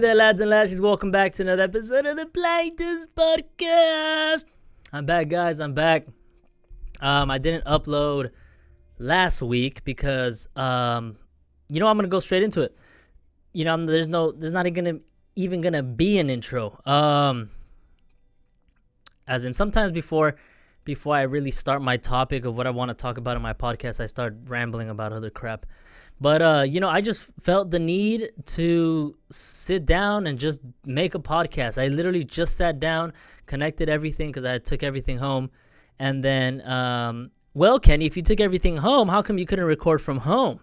Ahoy there, lads and lasses. Welcome back to another episode of the Playtest Podcast. I'm back, guys. I'm back. I didn't upload last week because, I'm going to go straight into it. There's not even gonna be an intro. As in sometimes before I really start my topic of what I want to talk about in my podcast, I start rambling about other crap. But, I just felt the need to sit down and just make a podcast. I literally just sat down, connected everything because I took everything home. And then, well, Kenny, if you took everything home, how come you couldn't record from home?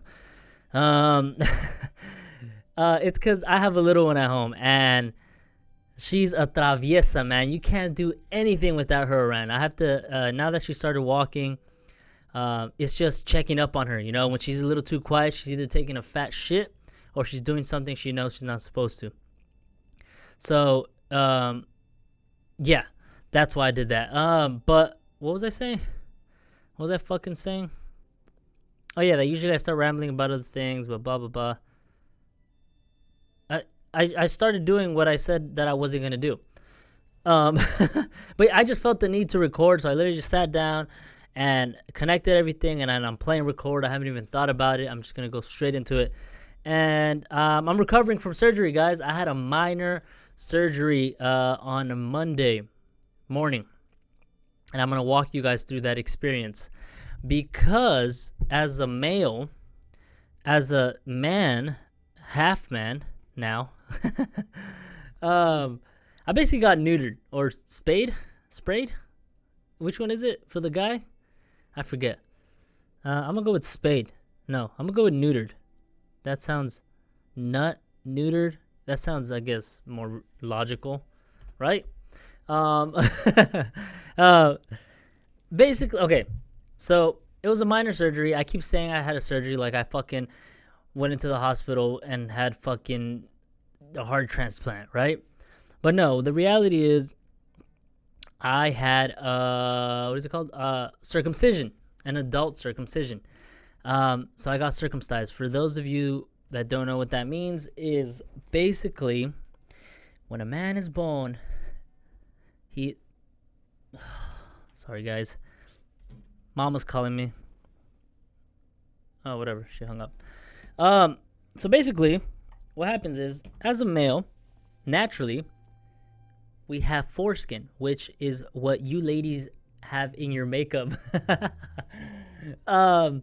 It's because I have a little one at home, and she's a traviesa, man. You can't do anything without her around. I have to, now that she started walking, it's just checking up on her. When she's a little too quiet, she's either taking a fat shit or she's doing something she knows she's not supposed to. So, yeah, that's why I did that. But what was I saying? What was I fucking saying? Oh, yeah, that usually I start rambling about other things, but blah, blah, blah. I started doing what I said that I wasn't going to do. But I just felt the need to record, so I literally just sat down and connected everything, and I'm playing record. I haven't even thought about it. I'm just going to go straight into it. And I'm recovering from surgery, guys. I had a minor surgery on a Monday morning, and I'm going to walk you guys through that experience. Because as a male, as a man, half man now, I basically got neutered or sprayed. Which one is it for the guy? I forget. I'm gonna go with spayed. No, I'm gonna go with neutered. That sounds neutered. That sounds, I guess, more logical, right? Basically, okay. So it was a minor surgery. I keep saying I had a surgery like I fucking went into the hospital and had fucking a heart transplant, right? But no, the reality is I had what is it called? Circumcision, an adult circumcision. So I got circumcised. For those of you that don't know what that means, is basically when a man is born, sorry guys, Mama's calling me. Oh, whatever, she hung up. So basically, what happens is, as a male, naturally, we have foreskin, which is what you ladies have in your makeup. No,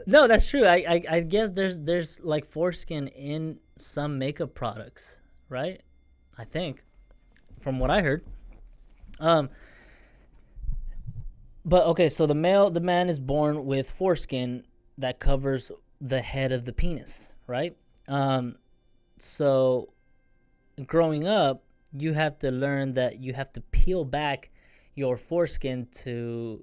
that's true. I guess there's like foreskin in some makeup products, right? I think, from what I heard. But okay, so the man is born with foreskin that covers the head of the penis, right? So growing up, you have to learn that you have to peel back your foreskin to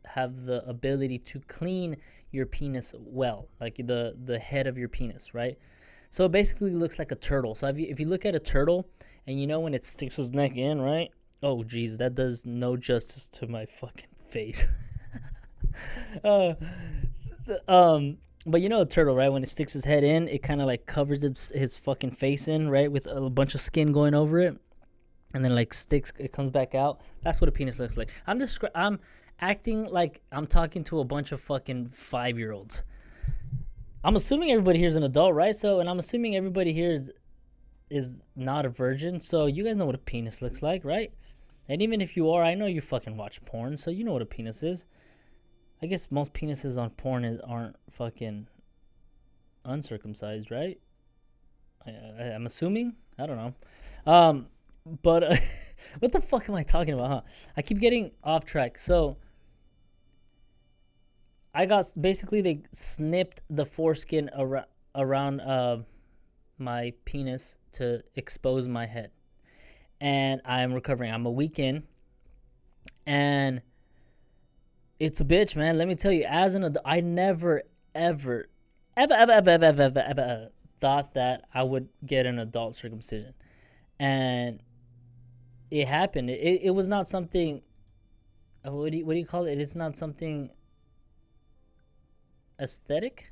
have the ability to clean your penis well, like the head of your penis, right? So it basically looks like a turtle. So if you look at a turtle, and when it sticks its neck in, right? Oh, geez, that does no justice to my fucking face. But a turtle, right? When it sticks his head in, it kind of like covers his fucking face in, right? With a bunch of skin going over it. And then like sticks, it comes back out. That's what a penis looks like. I'm acting like I'm talking to a bunch of fucking 5-year-olds. I'm assuming everybody here is an adult, right? And I'm assuming everybody here is not a virgin. So you guys know what a penis looks like, right? And even if you are, I know you fucking watch porn, so you know what a penis is. I guess most penises on porn aren't fucking uncircumcised, right? I'm assuming. I don't know. But what the fuck am I talking about, huh? I keep getting off track. So basically they snipped the foreskin around my penis to expose my head. And I'm recovering. I'm a week in. And it's a bitch, man. Let me tell you, as an adult, I never, ever thought that I would get an adult circumcision. And it happened. It was not something, what do you call it? It's not something aesthetic,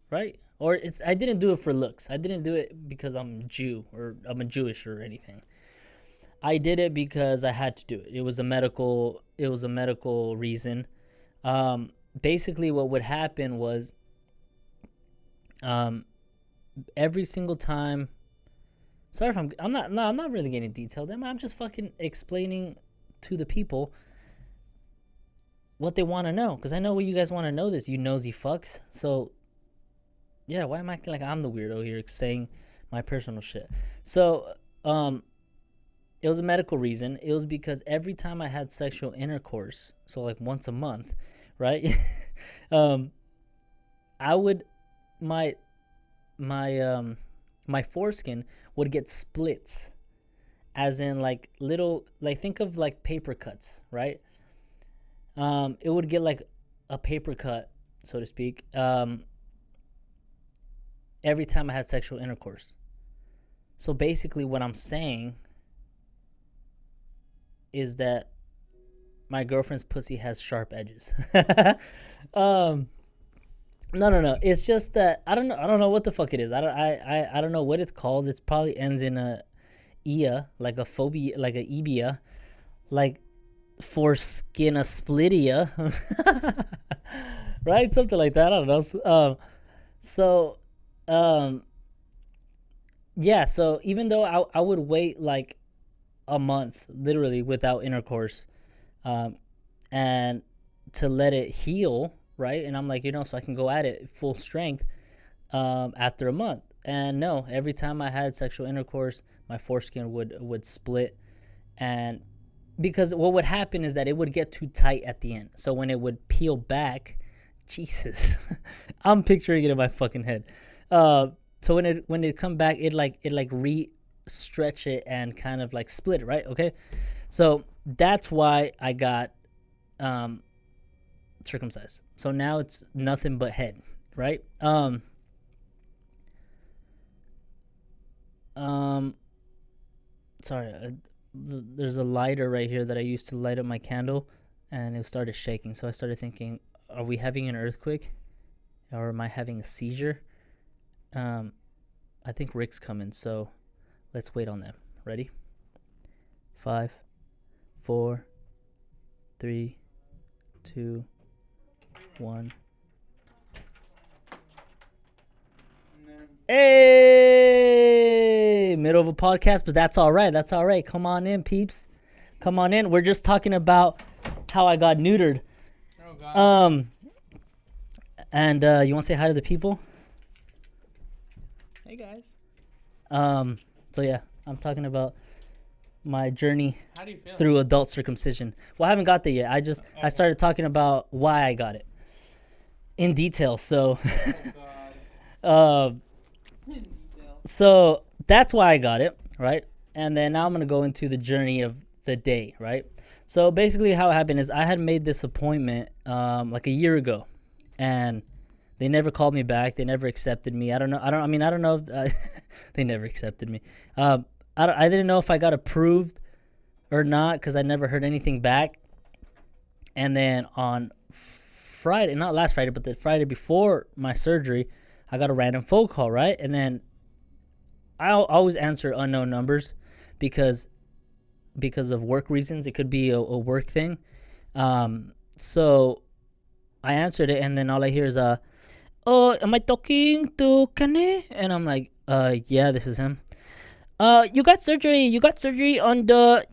right? Or I didn't do it for looks. I didn't do it because I'm Jew or I'm a Jewish or anything. I did it because I had to do it. It was a medical reason. Basically what would happen was every single time. Sorry if I'm not really getting detailed. I'm just fucking explaining to the people what they want to know, because I know what you guys want to know, this, you nosy fucks. So yeah, why am I acting like I'm the weirdo here saying my personal shit? So it was a medical reason. It was because every time I had sexual intercourse, so like once a month, right? I would my foreskin would get splits, as in like little, like think of like paper cuts, right? It would get like a paper cut, so to speak, every time I had sexual intercourse. So basically what I'm saying is that my girlfriend's pussy has sharp edges. No. It's just that I don't know what the fuck it is. I don't know what it's called. It probably ends in a ia, like a phobia, like a ebia, like foreskinasplidia, right? Something like that. I don't know. Yeah. So even though I would wait like a month, literally, without intercourse, and to let it heal, right? And I'm like, so I can go at it full strength after a month. And no, every time I had sexual intercourse, my foreskin would split. And because what would happen is that it would get too tight at the end. So when it would peel back, Jesus, I'm picturing it in my fucking head. So when it come back, it stretch it and kind of like split it, right? Okay. So that's why I got circumcised. So now it's nothing but head, right? Sorry, there's a lighter right here that I used to light up my candle, and it started shaking. So I started thinking, are we having an earthquake, or am I having a seizure? I think Rick's coming, so let's wait on them. Ready? 5, 4, 3, 2, 1. Hey, middle of a podcast, but that's all right. That's all right. Come on in, peeps. Come on in. We're just talking about how I got neutered. Oh, God. And you want to say hi to the people? Hey, guys. So yeah, I'm talking about my journey How do you feel? through adult circumcision. Well, I haven't got there yet. I started talking about why I got it in detail. So, Oh, God. So that's why I got it, right? And then now I'm gonna go into the journey of the day, right? So basically, how it happened is I had made this appointment like a year ago, and they never called me back. They never accepted me. I don't know if they never accepted me. I didn't know if I got approved or not because I never heard anything back. And then on Friday, not last Friday, but the Friday before my surgery, I got a random phone call, right? And then I'll always answer unknown numbers because of work reasons. It could be a work thing. So I answered it, and then all I hear is oh, am I talking to Kane? And I'm like, yeah, this is him. You got surgery. You got surgery on the.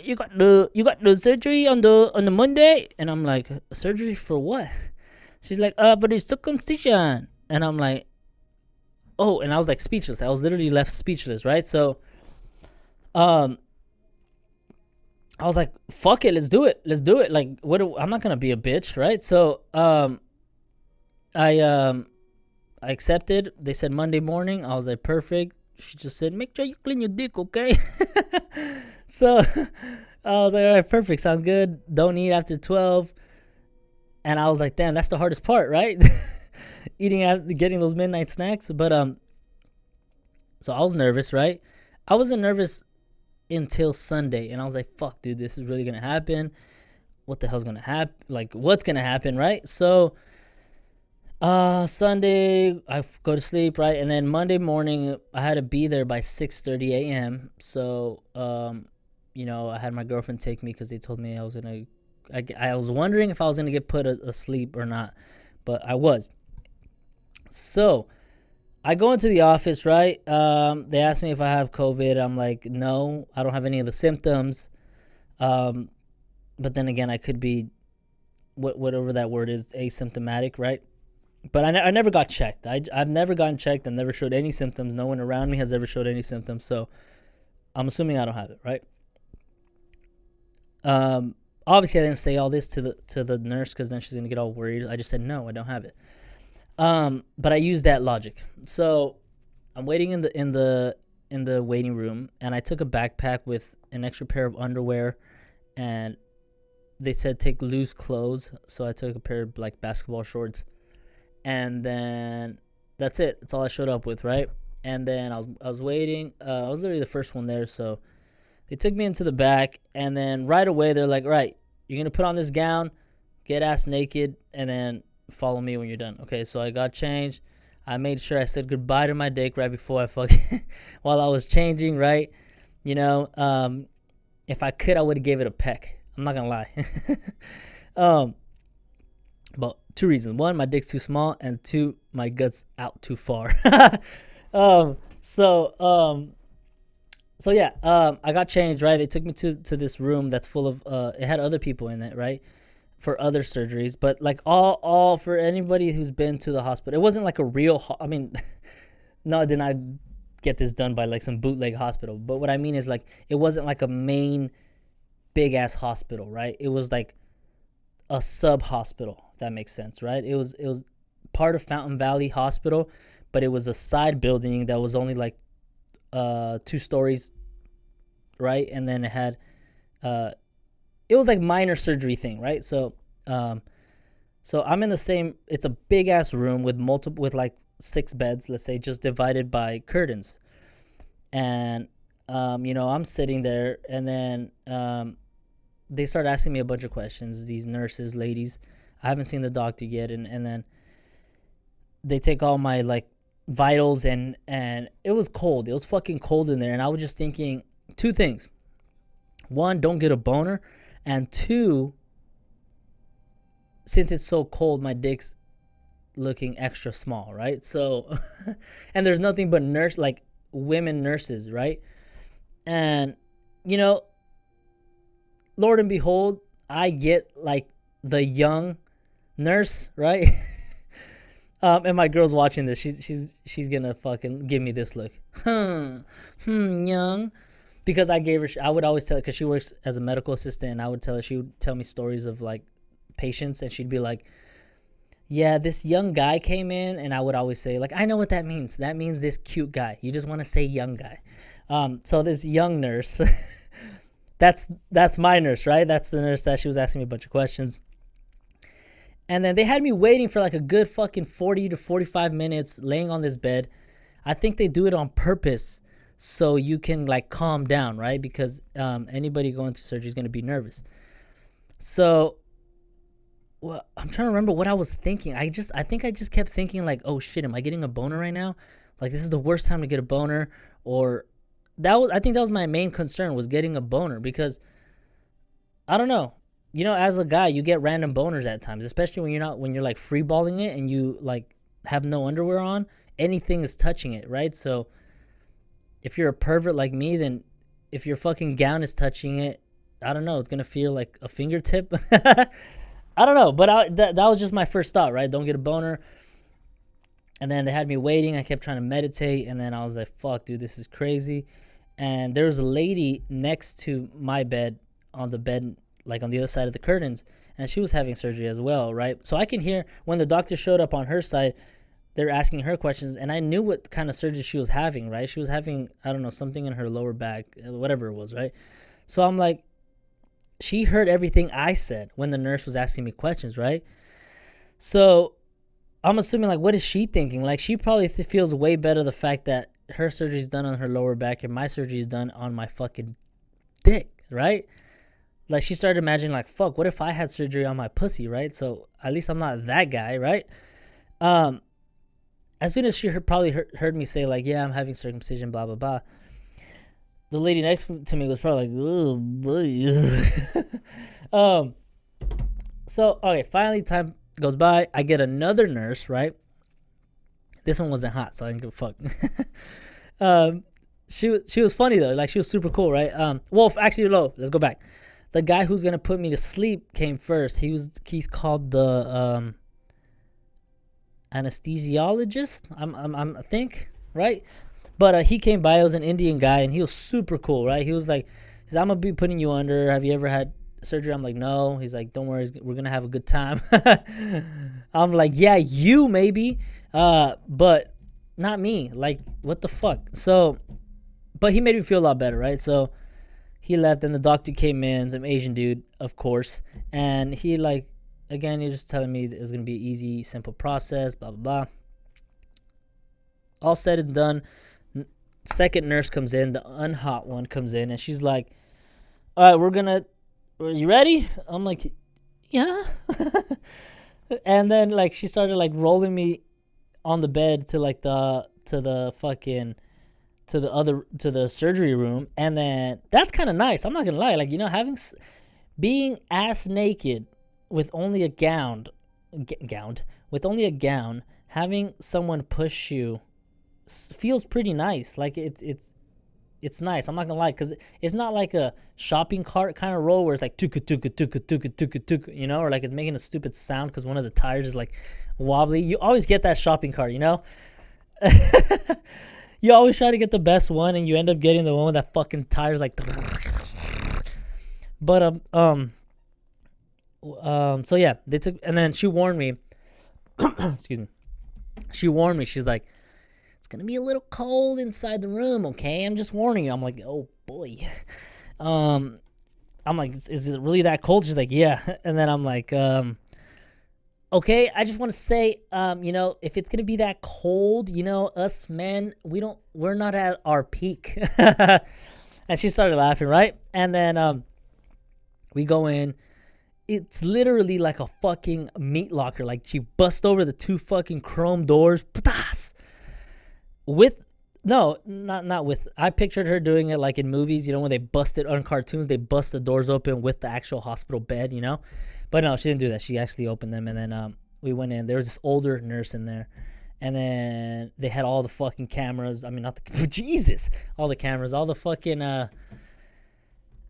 You got the surgery on the Monday. And I'm like, surgery for what? She's like, for the circumcision. And I'm like, oh, and I was like speechless. I was literally left speechless, right? So, I was like, fuck it, let's do it. Like, I'm not gonna be a bitch, right? So, I accepted. They said Monday morning. I was like, perfect. She just said, make sure you clean your dick, okay? So I was like, all right, perfect. Sounds good. Don't eat after 12. And I was like, damn, that's the hardest part, right? Getting those midnight snacks. But so I was nervous, right? I wasn't nervous until Sunday, and I was like, fuck, dude, this is really gonna happen. What the hell's gonna happen? Like, what's gonna happen, right? So Sunday go to sleep, right? And then Monday morning I had to be there by 6:30 a.m. So I had my girlfriend take me because they told me I was wondering if I was gonna get put asleep or not, but I was. So I go into the office, right? They asked me if I have COVID. I'm like, no, I don't have any of the symptoms. But then again, I could be whatever that word is, asymptomatic, right? But I never got checked. I've never gotten checked. I never showed any symptoms. No one around me has ever showed any symptoms. So I'm assuming I don't have it, right? Obviously I didn't say all this to the nurse because then she's gonna get all worried. I just said no, I don't have it. But I used that logic. So I'm waiting in the waiting room, and I took a backpack with an extra pair of underwear, and they said take loose clothes. So I took a pair of like basketball shorts. And then that's it. That's all I showed up with, right? And then I was waiting. I was literally the first one there, so they took me into the back, and then right away they're like, "Right, you're gonna put on this gown, get ass naked, and then follow me when you're done." Okay, so I got changed. I made sure I said goodbye to my dick right before I fucking while I was changing, right? If I could, I would have gave it a peck. I'm not gonna lie. But two reasons. One, my dick's too small, and two, my gut's out too far. So yeah, I got changed, right? They took me to this room that's full of it had other people in it, right? For other surgeries, but like all for anybody who's been to the hospital. It wasn't like a real I mean, no, I did not get this done by like some bootleg hospital. But what I mean is like it wasn't like a main big ass hospital, right? It was like a sub hospital. That makes sense, right? It was part of Fountain Valley Hospital, but it was a side building that was only like 2 stories, right? And then it had it was like minor surgery thing, right? So I'm in the same, it's a big ass room with like 6 beds, let's say, just divided by curtains. And I'm sitting there, and then they start asking me a bunch of questions, these nurses, ladies. I haven't seen the doctor yet, and then they take all my like vitals, and it was cold. It was fucking cold in there, and I was just thinking 2 things. 1, don't get a boner, and 2, since it's so cold, my dick's looking extra small, right? So and there's nothing but women nurses, right? And Lord and behold, I get like the young nurse, right? And my girl's watching this. She's gonna fucking give me this look. Young, because I would always tell her, because she works as a medical assistant, and I would tell her, she would tell me stories of like patients, and she'd be like, yeah, this young guy came in, and I would always say like, I know what that means. That means this cute guy. You just want to say young guy. So this young nurse, that's my nurse, right? That's the nurse that she was asking me a bunch of questions. And then they had me waiting for like a good fucking 40 to 45 minutes laying on this bed. I think they do it on purpose so you can like calm down, right? Because anybody going through surgery is going to be nervous. So I'm trying to remember what I was thinking. I think I just kept thinking like, oh shit, am I getting a boner right now? Like, this is the worst time to get a boner. Or I think that was my main concern, was getting a boner, because I don't know. As a guy, you get random boners at times, especially when you're like free balling it and you like have no underwear on. Anything is touching it, right? So if you're a pervert like me, then if your fucking gown is touching it, I don't know, it's gonna feel like a fingertip. I don't know, but that was just my first thought, right? Don't get a boner. And then they had me waiting. I kept trying to meditate, and then I was like, fuck, dude, this is crazy. And there was a lady next to my bed, on the bed, like on the other side of the curtains, and she was having surgery as well, right? So I can hear when the doctor showed up on her side, they're asking her questions, and I knew what kind of surgery she was having, right? She was having, I don't know, something in her lower back, whatever it was, right? So I'm like, she heard everything I said when the nurse was asking me questions, right? So I'm assuming, like, what is she thinking? Like, she probably feels way better the fact that her surgery is done on her lower back and my surgery is done on my fucking dick, right? Like, she started imagining, like, fuck, what if I had surgery on my pussy, right? So at least I'm not that guy, right? As soon as she probably heard me say like, yeah, I'm having circumcision, blah blah blah, the lady next to me was probably like, oh boy. So okay, finally time goes by. I get another nurse, right? This one wasn't hot, so I didn't give a fuck. She was funny though, like she was super cool, right? Well, actually, no, let's go back. The guy who's gonna put me to sleep came first. He's called the anesthesiologist. I think, right? But he came by. It was an Indian guy, and he was super cool, right? He was like, I'm gonna be putting you under. Have you ever had surgery? I'm like, no. He's like, don't worry, we're gonna have a good time. I'm like, yeah, you maybe, but not me. Like, what the fuck? So, but he made me feel a lot better, right? So he left, and the doctor came in, some Asian dude, of course, and he like, again, he was just telling me it was gonna be an easy, simple process, blah blah blah. All said and done, second nurse comes in, the unhot one comes in, and she's like, all right, are you ready? I'm like, yeah. And then like she started like rolling me on the bed to like the surgery room, and then that's kind of nice. I'm not gonna lie, like, you know, being ass naked with only a gown, having someone push you feels pretty nice. Like it's nice. I'm not gonna lie, because it's not like a shopping cart kind of roll where it's like tuka tuka tuka tuka tuka tuka, you know, or like it's making a stupid sound because one of the tires is like wobbly. You always get that shopping cart, you know. You always try to get the best one, and you end up getting the one with that fucking tires like. But so yeah, they took, and then she warned me. Excuse me. She warned me. She's like, it's gonna be a little cold inside the room, okay? I'm just warning you. I'm like, oh boy. I'm like, is it really that cold? She's like, yeah. And then I'm like, okay, I just want to say, you know, if it's gonna be that cold, you know, us men, we're not at our peak. And she started laughing, right? And then we go in. It's literally like a fucking meat locker. Like she bust over the two fucking chrome doors. Not with. I pictured her doing it like in movies, you know, when they busted on cartoons, they bust the doors open with the actual hospital bed, you know. But no, she didn't do that. She actually opened them, and then we went in. There was this older nurse in there, and then they had all the fucking cameras. I mean, not the Jesus, all the cameras, all the fucking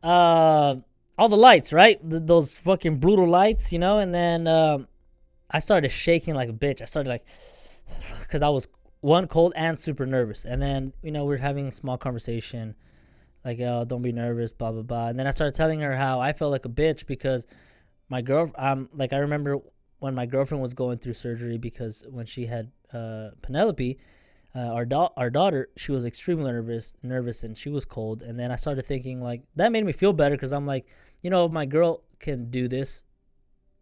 all the lights, right? Those fucking brutal lights, you know. And then I started shaking like a bitch. I started like, because I was one, cold and super nervous. And then, you know, we're having a small conversation, like, oh, don't be nervous, blah blah blah. And then I started telling her how I felt like a bitch because my like, I remember when my girlfriend was going through surgery, because when she had Penelope, our daughter, she was extremely nervous, and she was cold. And then I started thinking, like, that made me feel better, because I'm like, you know, if my girl can do this,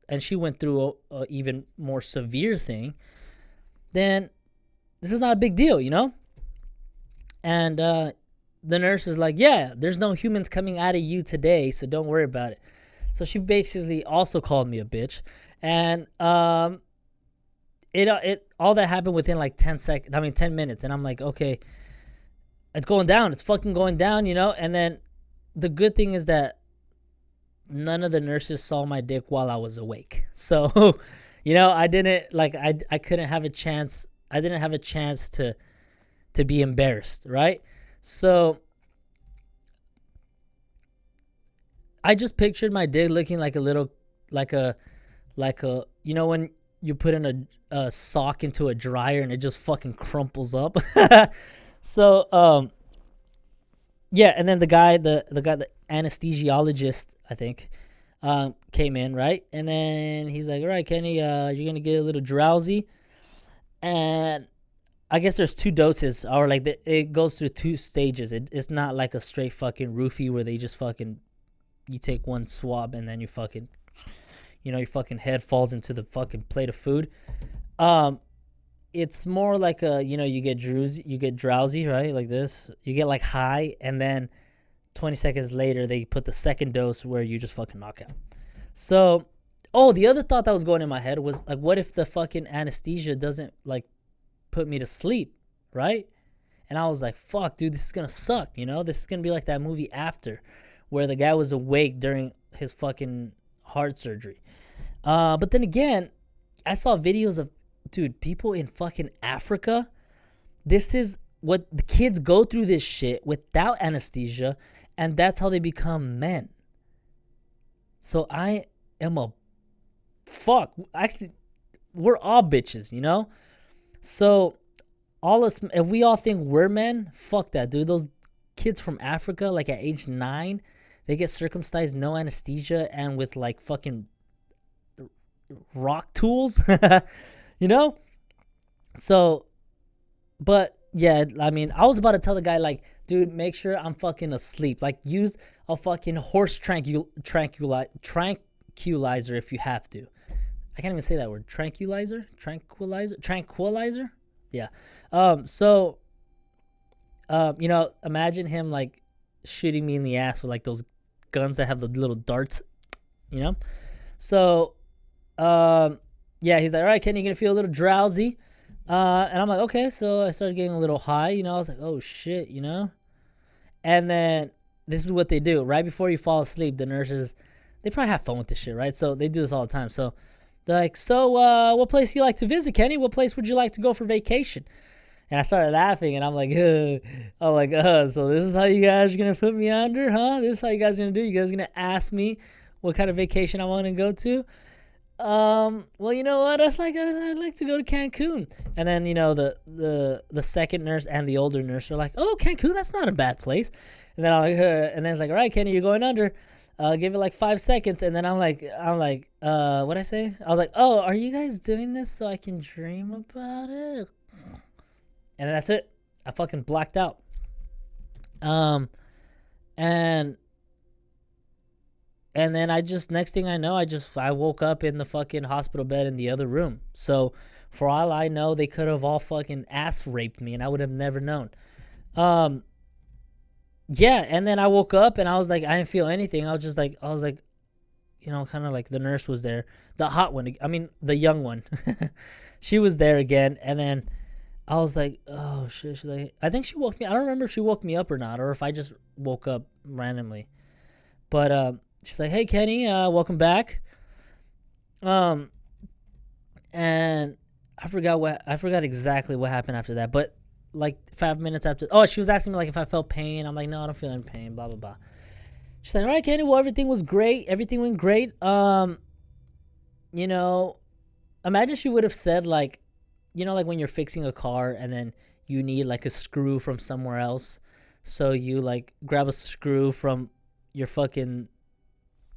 and she went through a even more severe thing, then this is not a big deal, you know. And the nurse is like, yeah, there's no humans coming out of you today, so don't worry about it. So she basically also called me a bitch. And it all that happened within like 10 minutes. And I'm like, okay, it's going down. It's fucking going down, you know? And then the good thing is that none of the nurses saw my dick while I was awake. So, you know, I couldn't have a chance. I didn't have a chance to be embarrassed, right? So I just pictured my dick looking like a little, like a, you know, when you put in a sock into a dryer and it just fucking crumples up. So, yeah. And then the anesthesiologist, I think, came in, right? And then he's like, all right, Kenny, you're going to get a little drowsy. And I guess there's two doses, or like it goes through two stages. It's not like a straight fucking roofie where they just fucking, you take one swab and then you fucking, you know, your fucking head falls into the fucking plate of food. It's more like a, you know, you get drowsy, right? Like this. You get like high, and then 20 seconds later they put the second dose where you just fucking knock out. So Oh, the other thought that was going in my head was like, what if the fucking anesthesia doesn't like put me to sleep, right? And I was like, fuck, dude, this is gonna suck, you know? This is gonna be like that movie After, where the guy was awake during his fucking heart surgery. But then again, I saw videos of, dude, people in fucking Africa. This is what the kids go through, this shit without anesthesia, and that's how they become men. So I am a fuck. Actually, we're all bitches, you know? So all us, if we all think we're men, fuck that, dude. Those kids from Africa, like at age 9, they get circumcised, no anesthesia, and with like fucking rock tools, you know? So, but yeah, I mean, I was about to tell the guy, like, dude, make sure I'm fucking asleep. Like, use a fucking horse tranquilizer if you have to. I can't even say that word. Tranquilizer? Yeah. You know, imagine him like shooting me in the ass with like those guns that have the little darts, you know? So, yeah, he's like, all right, Kenny, you're gonna feel a little drowsy. And I'm like, okay. So I started getting a little high, you know? I was like, oh shit, you know? And then this is what they do. Right before you fall asleep, the nurses, they probably have fun with this shit, right? So they do this all the time. So they're like, so what place do you like to visit, Kenny? What place would you like to go for vacation? And I started laughing, and I'm like, so this is how you guys are going to put me under, huh? This is how you guys are going to do? You guys are going to ask me what kind of vacation I want to go to? Well, you know what? I'd like to go to Cancun. And then, you know, the second nurse and the older nurse are like, oh, Cancun, that's not a bad place. And then I'm like, and then it's like, all right, Kenny, you're going under. Give it like 5 seconds. And then I'm like, what'd I say? I was like, oh, are you guys doing this so I can dream about it? And that's it. I fucking blacked out. And then next thing I know, I woke up in the fucking hospital bed in the other room. So for all I know, they could have all fucking ass raped me and I would have never known. Yeah. And then I woke up and I was like, I didn't feel anything. I was like, you know, kind of like the nurse was there, the hot one. I mean, the young one, she was there again. And then I was like, oh shit. She's like, I think she woke me. I don't remember if she woke me up or not, or if I just woke up randomly, but, she's like, hey, Kenny, welcome back. And I forgot exactly what happened after that, but like 5 minutes after, she was asking me like if I felt pain. I'm like, no, I don't feel any pain, blah, blah, blah. She's like, all right, Kenny, well, everything was great. Everything went great. You know, imagine she would have said like, you know, like when you're fixing a car and then you need like a screw from somewhere else. So you like grab a screw from your fucking,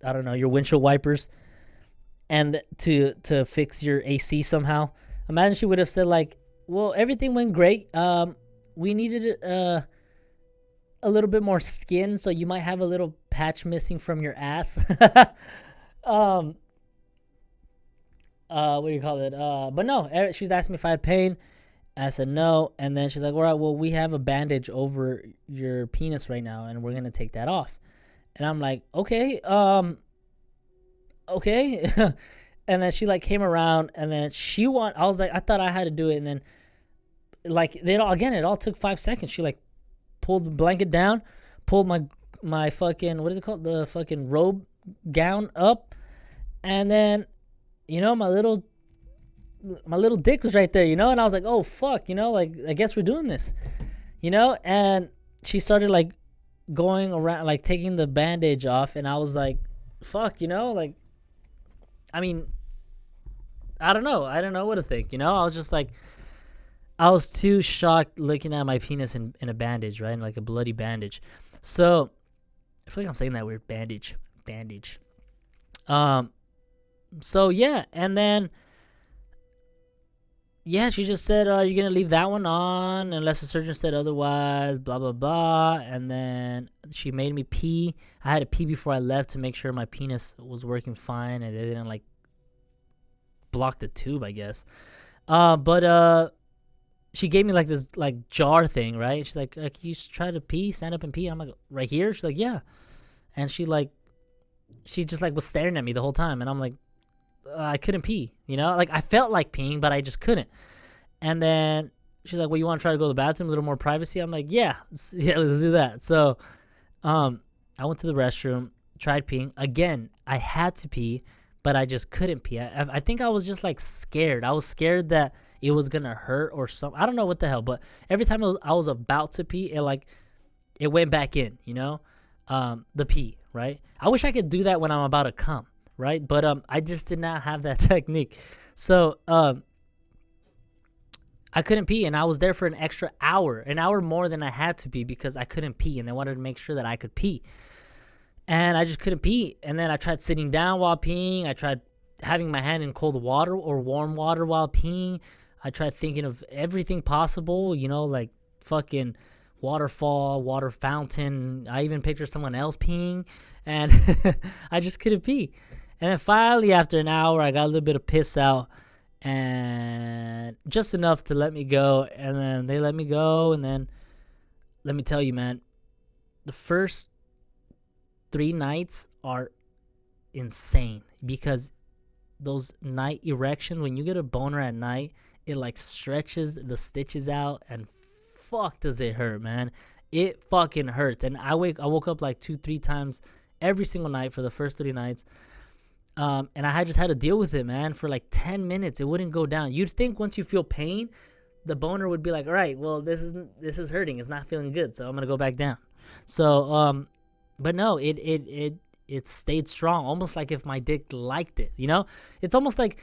I don't know, your windshield wipers, and to fix your AC somehow. Imagine she would have said like, well, everything went great. We needed a little bit more skin, so you might have a little patch missing from your ass. What do you call it? But no, she's asked me if I had pain. I said no, and then she's like, all right, well, we have a bandage over your penis right now, and we're gonna take that off. And I'm like, okay. And then she like came around, and then I was like, I thought I had to do it, and then like it all took 5 seconds. She like pulled the blanket down, pulled my fucking, what is it called, the fucking robe gown up, and then, you know, my little dick was right there, you know, and I was like, oh fuck, you know, like I guess we're doing this, you know. And she started like going around, like taking the bandage off, and I was like, fuck, you know, like, I mean, I don't know what to think, you know. I was just like, I was too shocked looking at my penis in a bandage, right, like a bloody bandage. So I feel like I'm saying that weird, bandage. So yeah, and then yeah, she just said, you're gonna leave that one on unless the surgeon said otherwise, blah blah blah. And then she made me pee. I had to pee before I left to make sure my penis was working fine and they didn't like block the tube, I guess. But she gave me like this like jar thing, right? She's like, you try to pee, stand up and pee. I'm like, right here? She's like, yeah. And she just like was staring at me the whole time, and I'm like, I couldn't pee. Like I felt like peeing, but I just couldn't. And then she's like, "Well, you want to try to go to the bathroom, a little more privacy?" I'm like, "Yeah, yeah, let's do that." So, I went to the restroom, tried peeing again. I had to pee, but I just couldn't pee. I think I was just like scared. I was scared that it was gonna hurt or something. I don't know what the hell, but every time I was about to pee, it went back in. The pee, right? I wish I could do that when I'm about to come, right? But I just did not have that technique. So I couldn't pee, and I was there for an hour more than I had to pee because I couldn't pee, and they wanted to make sure that I could pee. And I just couldn't pee. And then I tried sitting down while peeing. I tried having my hand in cold water or warm water while peeing. I tried thinking of everything possible, like fucking waterfall, water fountain. I even pictured someone else peeing, and I just couldn't pee. And then finally, after an hour, I got a little bit of piss out, and just enough to let me go. And then they let me go. And then let me tell you, man, the first 3 nights are insane because those night erections, when you get a boner at night, it like stretches the stitches out, and fuck does it hurt, man. It fucking hurts. And I woke up like 2-3 times every single night for the first 3 nights. And I just had to deal with it, man, for like 10 minutes. It wouldn't go down. You'd think once you feel pain, the boner would be like, all right, well, this is hurting. It's not feeling good, so I'm gonna go back down. So, but no, it stayed strong, almost like if my dick liked it. It's almost like,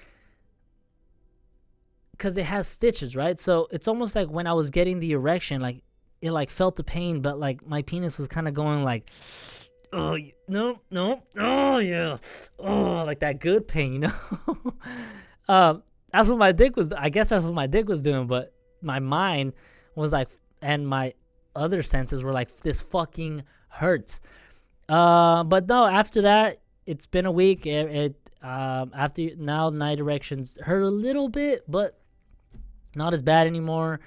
because it has stitches, right? So it's almost like when I was getting the erection, like it like felt the pain, but like my penis was kind of going like, oh no, oh yeah, oh, like that good pain, that's what my dick was. I guess that's what my dick was doing, but my mind was like, and my other senses were like, this fucking hurts. But no, after that, it's been a week. After now, night erections hurt a little bit, but not as bad anymore.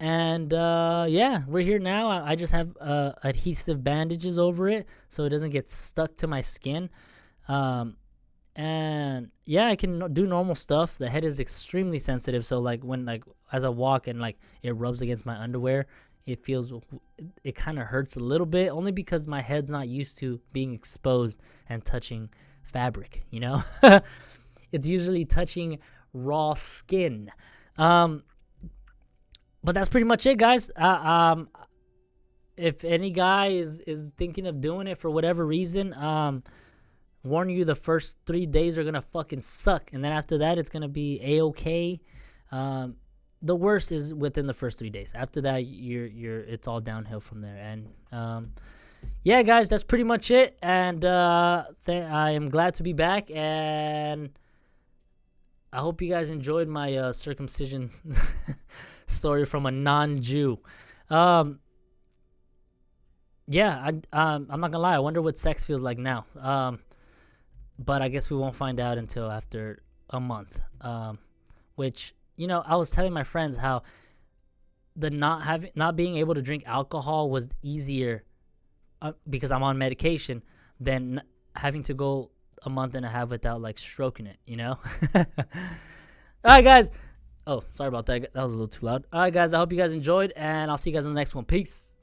And yeah, we're here now. I just have adhesive bandages over it so it doesn't get stuck to my skin. And yeah, I can do normal stuff. The head is extremely sensitive, so like when as I walk and like it rubs against my underwear, it kind of hurts a little bit, only because my head's not used to being exposed and touching fabric, It's usually touching raw skin. But that's pretty much it, guys. If any guy is thinking of doing it for whatever reason, warn you, the first 3 days are gonna fucking suck, and then after that, it's gonna be a-okay. The worst is within the first 3 days. After that, it's all downhill from there. And yeah, guys, that's pretty much it. And I am glad to be back, and I hope you guys enjoyed my circumcision story from a non-Jew. Yeah, I'm not gonna lie. I wonder what sex feels like now. But I guess we won't find out until after a month. Which, I was telling my friends how the not being able to drink alcohol was easier because I'm on medication than having to go a month and a half without like stroking it. All right, guys. Oh, sorry about that. That was a little too loud. All right, guys. I hope you guys enjoyed, and I'll see you guys in the next one. Peace.